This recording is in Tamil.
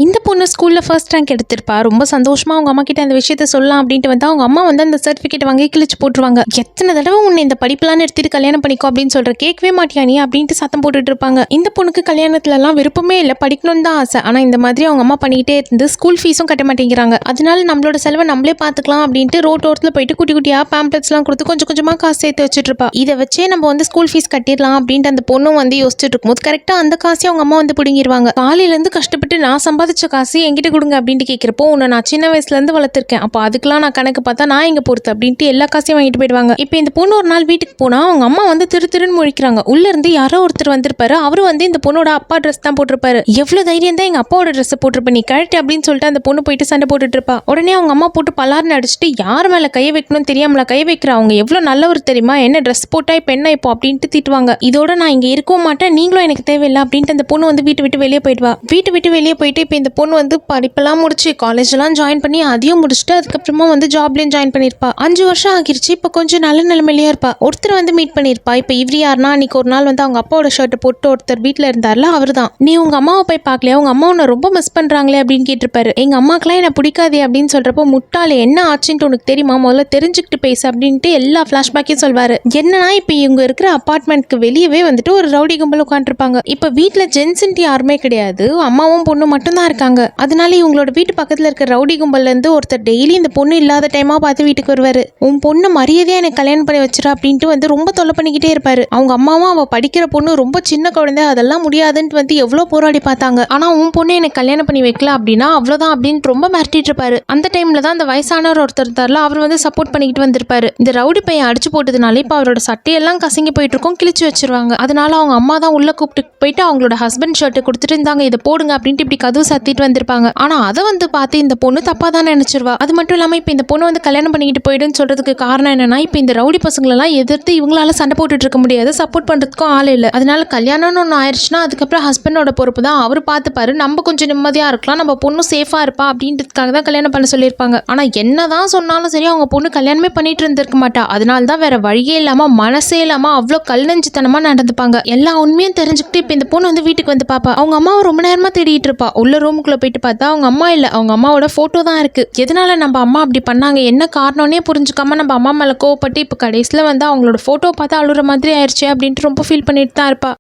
இந்த பொண்ணு ஸ்கூல்ல ஃபர்ஸ்ட் ரேங்க் எடுத்திருப்பா. ரொம்ப சந்தோஷமா அவங்க அம்மா கிட்ட அந்த விஷயத்த சொல்லலாம் அப்படின்ட்டு வந்து அவங்க அம்மா வந்து அந்த சர்டிஃபிகேட் வாங்கி கிழிச்சு போட்டுருவாங்க. எத்தனை தடவை உன்னை இந்த படிப்புலாம் எடுத்துட்டு கல்யாணம் பண்ணிக்கோ அப்படின்னு சொல்ற, கேட்கவே மாட்டியா நீ அப்படின்ட்டு சத்தம் போட்டுட்டு இருப்பாங்க. இந்த பொண்ணுக்கு கல்யாணத்துல எல்லாம் விருப்பமே இல்லை, படிக்கணும்னு தான் ஆசை. ஆனா இந்த மாதிரி அவங்க அம்மா பண்ணிக்கிட்டே இருந்து ஸ்கூல் ஃபீஸும் கட்ட மாட்டேங்கிறாங்க. அதனால நம்மளோட செலவை நம்மளே பார்த்துக்கலாம் அப்படின்ட்டு ரோட்டோரத்துல போயிட்டு குட்டி குட்டியா பேம்ப்ளெட்ஸ்லாம் கொடுத்து கொஞ்சம் கொஞ்சமா காசு சேர்த்து வச்சுட்டு இருப்பா. இதை வச்சே நம்ம வந்து ஸ்கூல் ஃபீஸ் கட்டிடலாம் அப்படின்ட்டு அந்த பொண்ணும் வந்து யோசிச்சுட்டு இருக்கும்போது கரெக்டா அந்த காசையும் அவங்க அம்மா வந்து பிடுங்கிடுவாங்க. காலையில இருந்து கஷ்டப்பட்டு நான் சம்பாதிச்ச காசு என்கிட்ட கொடுங்க அப்படின்ட்டு கேட்கிறப்போ, உன்னை நான் சின்ன வயசுல இருந்து வளர்த்திருக்கேன், அப்போ அதுக்கெல்லாம் நான் கணக்கு பார்த்தா நான் எங்க பொறுத்து அப்படின்ட்டு எல்லா காசையும் வாங்கிட்டு போயிடுவாங்க. இப்போ இந்த பொண்ணு ஒரு நாள் வீட்டுக்கு போனா அவங்க அம்மா வந்து திருன்னு முழிக்கிறாங்க. உள்ள இருந்து யாரோ ஒருத்தர் வந்திருப்பாரு. அவரு வந்து இந்த பொண்ணோட அப்பா ட்ரெஸ் தான் போட்டிருப்பாரு. எவ்வளவு தைரியம் தான் எங்க அப்பாவோட ட்ரெஸ் போட்டிருப்ப நீ, கழட்டு அப்படின்னு சொல்லிட்டு அந்த பொண்ணு போயிட்டு சண்டை போட்டுட்டு இருப்பா. உடனே அவங்க அம்மா போட்டு பலார்னு அடிச்சுட்டு, யார் மேல கையை வைக்கணும்னு தெரியாமல கை வைக்கிற, அவங்க எவ்வளவு நல்லவர் தெரியுமா, என்ன ட்ரெஸ் போட்டா இப்ப என்ன இப்போ அப்படின்ட்டு திட்டுவாங்க. இதோட நான் இங்க இருக்கவும் மாட்டேன், நீங்களும் எனக்கு தேவையில்லை அப்படின்ட்டு அந்த பொண்ணு வந்து வீட்டு விட்டு வெளியே போயிடுவா. வீட்டு விட்டு வெளியே போயிட்டு இப்போ இந்த பொண்ணு வந்து படிப்பெல்லாம் முடிச்சு காலேஜ்லாம் ஜாயின் பண்ணி அதையும் முடிச்சுட்டு அதுக்கப்புறமா வந்து ஜாப்லயும் ஜாயின் பண்ணியிருப்பா. 5 வருஷம் ஆகிருச்சு. இப்போ கொஞ்சம் நல்ல நிலைமையிலேயே இருப்பா. ஒருத்தர் வந்து மீட் பண்ணியிருப்பா. இப்போ இவரு யாருன்னா, அன்னைக்கு ஒரு நாள் வந்து அவங்க அப்பாவோட ஷர்ட்டை போட்டு ஒருத்தர் வீட்டில் இருந்தார்ல, அவர் தான். நீ உங்க அம்மாவை போய் பார்க்கலையா, உங்க அம்மா உன்னை ரொம்ப மிஸ் பண்றாங்களே அப்படின்னு கேட்டிருப்பாரு. எங்க அம்மாக்கெல்லாம் என்ன பிடிக்காதே அப்படின்னு சொல்றப்போ, முட்டாளே என்ன ஆச்சுன்ட்டு உனக்கு தெரியுமா, முதல்ல தெரிஞ்சுக்கிட்டு பேசு அப்படின்ட்டு எல்லா ஃபிளாஷ்பேக்கையும் சொல்வாரு. என்னன்னா இப்போ இவங்க இருக்கிற அப்பார்ட்மெண்ட்க்கு வெளியவே வந்துட்டு ஒரு ரவுடி கும்பல் உட்காந்துருப்பாங்க. இப்போ வீட்டில் ஜென்ஸ்ன்ட்டு யாருமே கிடையாது, அம்மாவும் பொண்ணு மட்டும்தான் இருக்காங்க. அதனால இவங்களோட வீட்டு பக்கத்துல இருக்க ரவுடி கும்பல்ல இருந்து ஒருத்தர் டெய்லி இந்த பொண்ணு இல்லாத டைமா பார்த்து வீட்டுக்கு வருவாரு. உன் பொண்ணு மரியாதையா எனக்கு கல்யாணம் பண்ணி வச்சிரா அப்படின்ட்டு வந்து ரொம்ப தொல்லை பண்ணிக்கிட்டே இருப்பாரு. அவங்க அம்மாவும் அவ படிக்கிற பொண்ணு ரொம்ப சின்ன குழந்தை, அதெல்லாம் முடியாதுன்ட்டு வந்து எவ்வளவு போராடி பார்த்தாங்க. ஆனா உன் பொண்ணு எனக்கு கல்யாணம் பண்ணி வைக்கல அப்படின்னா அவ்வளவுதான் அப்படின்னு ரொம்ப மிரட்டிட்டு இருப்பாரு. அந்த டைம்ல தான் அந்த வயசானவர் ஒருத்தர் இருந்தார்ல, அவர் வந்து சப்போர்ட் பண்ணிக்கிட்டு வந்திருப்பாரு. இந்த ரவுடி பையன் அடிச்சு போட்டதுனால இப்ப அவரோட சட்டையெல்லாம் கசங்கி போயிட்டு இருக்கும், கிழிச்சு வச்சிருவாங்க. அதனால அவங்க அம்மா தான் உள்ள கூப்பிட்டு போயிட்டு அவங்களோட ஹஸ்பண்ட் ஷர்ட் கொடுத்துட்டு இருந்தாங்க, இதை போடுங்க அப்படின்ட்டு இப்படி கதவு சத்திட்டு வந்திருப்பாங்க. ஆனா அதை வந்து பார்த்து இந்த பொண்ணு தப்பா தான் நினைச்சிருவா. அது மட்டும் இல்லாம இப்ப இந்த பொண்ணு வந்து கல்யாணம் பண்ணிக்கிட்டு போயிடுன்னு சொல்றதுக்கு காரணம் என்னன்னா, இப்ப இந்த ரவுடி பசங்களெல்லாம் எதிர்த்து இவங்களால சண்டை போட்டுட்டு இருக்க முடியாது, சப்போர்ட் பண்றதுக்கும் ஆள் இல்லை. அதனால கல்யாணம்னு ஒன்று ஆயிடுச்சுன்னா அதுக்கப்புறம் ஹஸ்பண்டோட பொறுப்பு தான், அவர் பார்த்துப்பாரு, நம்ம கொஞ்சம் நிம்மதியா இருக்கலாம், நம்ம பொண்ணு சேஃபா இருப்பா அப்படின்றதுக்காக தான் கல்யாணம் பண்ண சொல்லியிருப்பாங்க. ஆனா என்னதான் சொன்னாலும் சரி அவங்க பொண்ணு கல்யாணமே பண்ணிட்டு இருந்திருக்க மாட்டா. அதனால தான் வேற வழியே இல்லாம மனசே இல்லாம அவ்வளோ கல்நெஞ்சுத்தனமா நடந்துப்பாங்க. எல்லா உண்மையும் தெரிஞ்சுக்கிட்டு இப்ப இந்த பொண்ணு வந்து வீட்டுக்கு வந்து பாப்பா. அவங்க அம்மாவை ரொம்ப நேரமா தேடிட்டு இருப்பா. உள்ள ரூமுக்குள்ள போயிட்டு பார்த்தா அவங்க அம்மா இல்ல, அவங்க அம்மாவோட போட்டோ தான் இருக்கு. எதனால நம்ம அம்மா அப்படி பண்ணாங்க, என்ன காரணம்னே புரிஞ்சுக்காம நம்ம அம்மா மேல கோவப்பட்டு இப்ப கடைசியில வந்து அவங்களோட போட்டோ பார்த்து அழுற மாதிரி ஆயிடுச்சு அப்படின்ட்டு ரொம்ப ஃபீல் பண்ணிட்டு தான் இருப்பா.